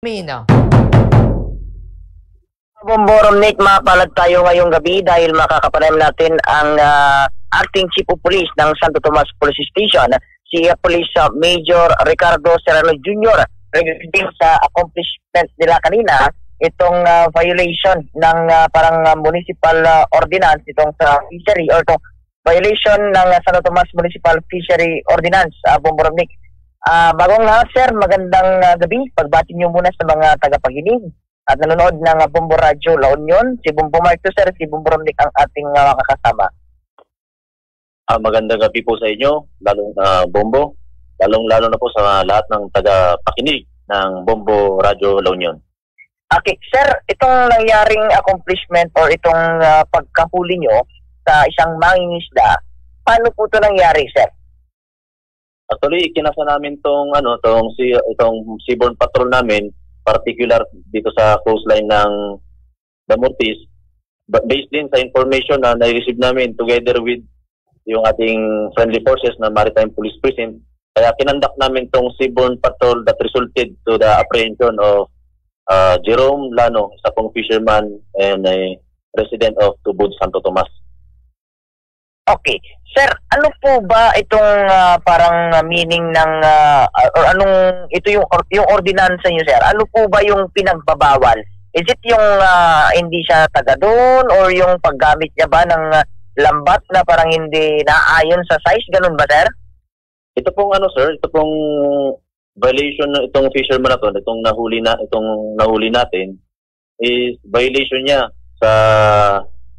Mina. Bomborom Nick, mapalad tayo ngayong gabi dahil makakapanayam natin ang Acting Chief of Police ng Santo Tomas Police Station, si Police Major Ricardo Serrano Jr. regarding sa accomplishment nila kanina, itong violation ng parang municipal ordinance itong sa fishery or itong violation ng Santo Tomas Municipal Fishery Ordinance, Bomborom Nick. Bagong lahat, sir, magandang gabi. Pagbati niyo muna sa mga tagapakinig at nanonood ng Bombo Radio La Union. Si Bombo Mark, sir, si Bombo Romnick ang ating makakasama. Magandang gabi po sa inyo, lalong Bombo, lalong-lalo na po sa lahat ng tagapakinig ng Bombo Radio La Union. Okay, sir, itong nangyaring accomplishment or itong pagkahuli nyo sa isang mangingisda, paano po ito nangyari, sir? Actually, kinasa namin itong seaborne patrol namin, particular dito sa coastline ng Damortis, but based din sa information na na-receive namin together with yung ating friendly forces na Maritime Police Precinct, kaya kinandak namin itong seaborne patrol that resulted to the apprehension of Jerome Lano, isa pong fisherman and a resident of Tubod, Santo Tomas. Okay. Sir, ano po ba itong parang meaning ng or anong ito yung ordinansa niyo, sir? Ano po ba yung pinagbabawal? Is it yung hindi siya taga doon or yung paggamit niya ba ng lambat na parang hindi naayon sa size, ganun ba, sir? Ito pong sir, ito pong violation ng itong fisherman na to, itong nahuli natin is violation niya sa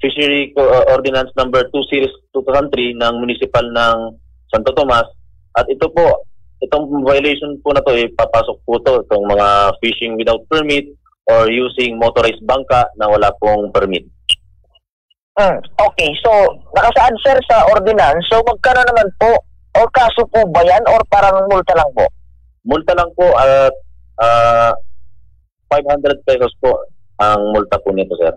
Fishery Ordinance number 2 series 2003 ng municipal ng Santo Tomas, at ito po, itong violation po na to papasok po to itong mga fishing without permit or using motorized bangka na wala pong permit. Okay, so nakasaad, sir, sa ordinance, so magkano naman po o kaso po ba yan or parang multa lang po? Multa lang po at 500 pesos po ang multa po nito, sir.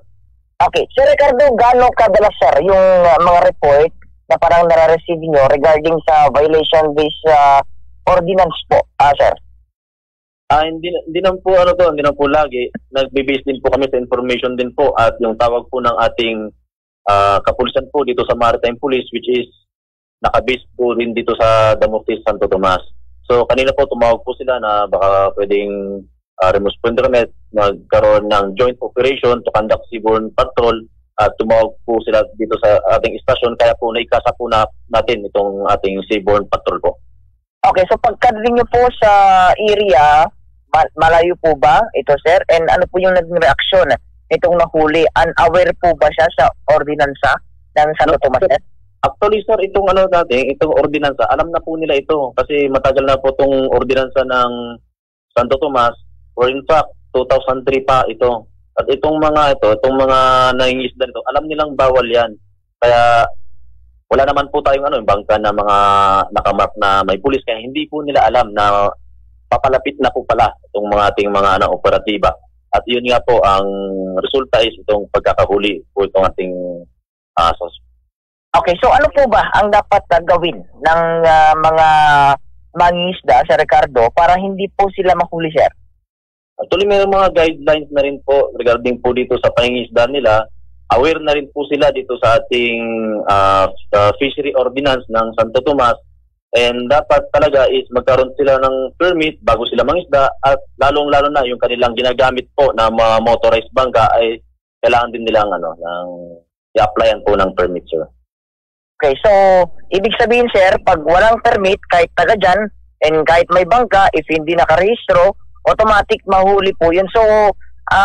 Okay. Sir Ricardo, gaano kadalas, sir, yung mga report na parang nare-receive nyo regarding sa violation-based ordinance po, sir? Hindi naman po hindi naman po lagi. Nagbe-base din po kami sa information din po at yung tawag po ng ating kapulisan po dito sa Maritime Police, which is nakabase po rin dito sa Damortis, Santo Tomas. So kanina po tumawag po sila na baka pwedeng responder kami, magkaroon ng joint operation to conduct seaborne patrol at tumawag po sila dito sa ating istasyon, kaya po naikasa po natin itong ating seaborne patrol po. Okay, so pagkadating nyo po sa area, malayo po ba ito, sir? And ano po yung naging reaksyon itong nahuli? Unaware po ba siya sa ordinansa ng Santo Tomas? Actually, sir, itong itong ordinansa, alam na po nila ito kasi matagal na po itong ordinansa ng Santo Tomas. Or in fact, 2003 pa ito. At itong mga nangingisda nito, alam nilang bawal yan. Kaya wala naman po tayong bangka na mga nakamap na may pulis. Kaya hindi po nila alam na papalapit na po pala itong mga ating mga operatiba. At yun nga po, ang resulta is itong pagkakahuli po itong ating suspect. Okay, so ano po ba ang dapat gawin ng mga mangingisda, Sir Ricardo, para hindi po sila mahuli, sir? Actually, may mga guidelines na rin po regarding po dito sa pangingisda nila. Aware na rin po sila dito sa ating fishery ordinance ng Santo Tomas. And dapat talaga is magkaroon sila ng permit bago sila mangisda, at lalong-lalo na yung kanilang ginagamit po na mga motorized bangka ay kailangan din nilang i-applyan po ng permit, sir. Okay, so ibig sabihin, sir, pag walang permit, kahit taga dyan, and kahit may bangka, if hindi nakarehistro, automatic mahuli po yun. So,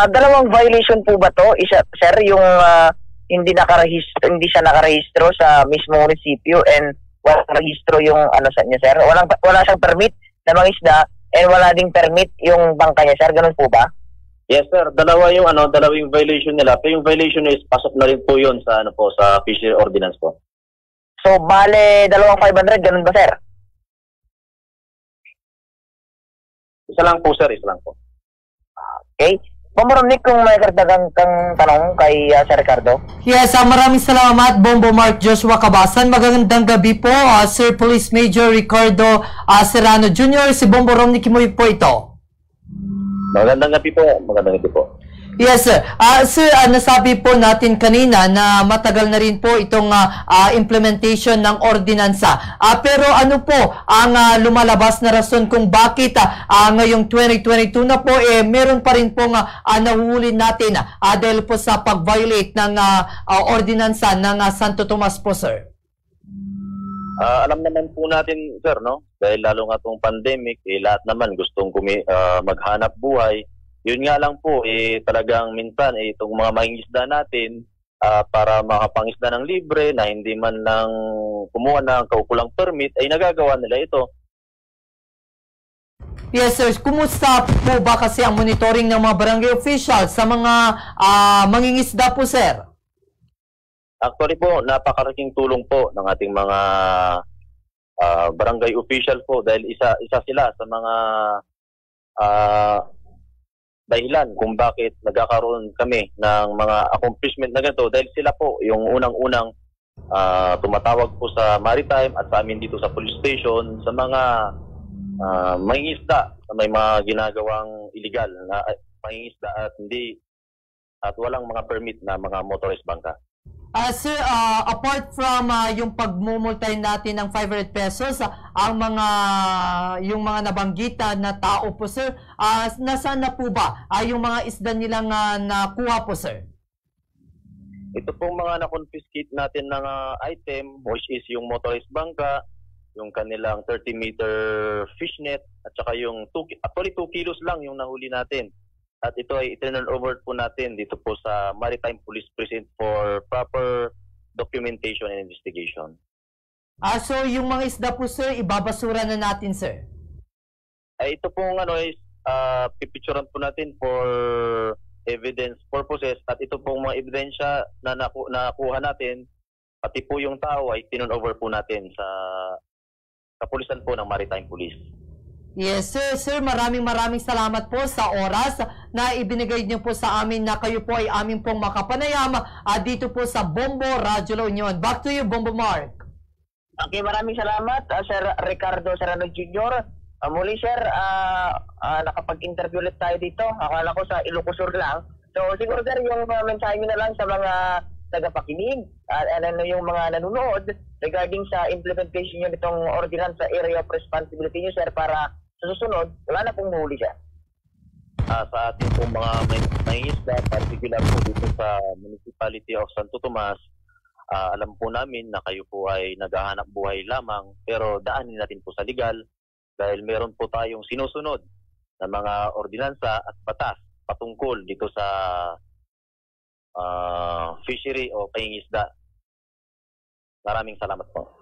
dalawang violation po ba to? Isa, sir, yung hindi siya nakarehistro sa mismo munisipyo and walang rehistro yung sa niya, sir. Wala siyang permit na mangisda and wala ding permit yung bangka niya, sir. Ganun po ba? Yes, sir. Dalawang violation nila. Pero yung violation is pasok na rin po yun sa sa fishery ordinance po. So, bale 2,500, ganun ba, sir? Isa lang po, sir. Isa lang po. Okay. Bomborom Nick, kung may karagdagang kang tanong kay Sir Ricardo. Yes, maraming salamat, Bombo Mark Joshua Cabasan. Magandang gabi po, Sir Police Major Ricardo Serrano Jr. Si Bomborom Nick mo po ito. Magandang gabi po. Magandang gabi po. Yes, sir. Sir, nasabi po natin kanina na matagal na rin po itong implementation ng ordinansa. Pero ano po ang lumalabas na rason kung bakit ngayong 2022 na po, meron pa rin pong nahuhuli natin dahil po sa pag-violate ng ordinansa ng Santo Tomas po, sir? Alam naman po natin, sir, no? Dahil lalo nga itong pandemic, lahat naman gustong maghanap buhay. Yun nga lang po, talagang minsan itong mga mangingisda natin para makapangisda ng libre na hindi man lang kumuha ng kaukulang permit ay nagagawa nila ito. Yes, sir. Kumusta po ba kasi ang monitoring ng mga barangay officials sa mga mangingisda po, sir? Actually po, napakalaking tulong po ng ating mga barangay official po dahil isa sila sa mga dahilan kung bakit nagkakaroon kami ng mga accomplishment na ganito dahil sila po yung unang-unang tumatawag po sa maritime at sa amin dito sa police station sa mga mangingisda na may mga ginagawang illegal na mangingisda at walang mga permit na mga motorized bangka. Sir, apart from yung pagmumultay natin ng 500 pesos, yung mga nabanggit na tao po, sir, nasaan na po ba yung mga isda nilang nakuha po, sir? Ito pong mga na-confiscate natin ng item, which is yung motorized bangka, yung kanilang 30-meter fishnet, at saka yung 2 kilos lang yung nahuli natin. At ito ay i-turn over po natin dito po sa Maritime Police Precinct for proper documentation and investigation. So yung mga isda po, sir, ibabasura na natin, sir? Ito pong pipicturean po natin for evidence purposes at ito pong mga ebidensya na nakuha natin, pati po yung tao ay turn over po natin sa kapulisan po ng Maritime Police. Yes, sir. Sir, maraming salamat po sa oras na ibinigay niyo po sa amin na kayo po ay amin pong makapanayam dito po sa Bombo Radyo La Union. Back to you, Bombo Mark. Okay, maraming salamat, Sir Ricardo Serrano Jr. Muli, sir, nakapag-interview ulit tayo dito. Akala ko sa Ilocos Sur lang. So, siguro, sir, yung mensahe nyo na lang sa mga tagapakinig at ano yung mga nanonood regarding sa implementation nyo nitong ordinance sa area of responsibility nyo, sir, para sa susunod, wala na pong mahuli siya. Sa ating pong mga mangingisda, particular po dito sa Municipality of Santo Tomas, alam po namin na kayo po ay naghahanap buhay lamang, pero daanin natin po sa legal dahil meron po tayong sinusunod na mga ordinansa at batas patungkol dito sa fishery o pangingisda. Maraming salamat po.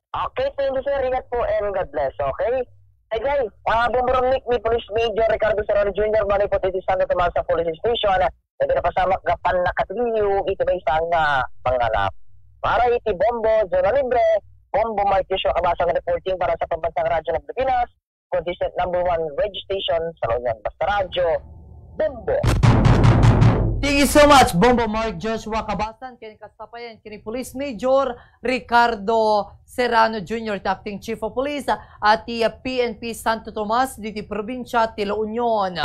Okay, thank you, sir. Ingat po and God bless. Okay? Hey guys, Bomboromnik ni Police Major Ricardo Serrano Jr. Mali po dito sa Santo Tomas sa Police Station. Ito na pasama gapan na katiliw. Ito na isang pangalap. Para iti Bombo, Zona Libre, Bombo Mark Joshua Cabasang reporting para sa Pambansang Radyo ng Pilipinas. Consistent number 1 radio station sa Luzon. Basta Radyo, Bombo. Thank you so much, Bombo Mark Joshua Cabasan, kini kasapayan, kini Police Major Ricardo Serrano Jr., Acting Chief of Police at PNP Santo Tomas, dito probinsya, Tila Union.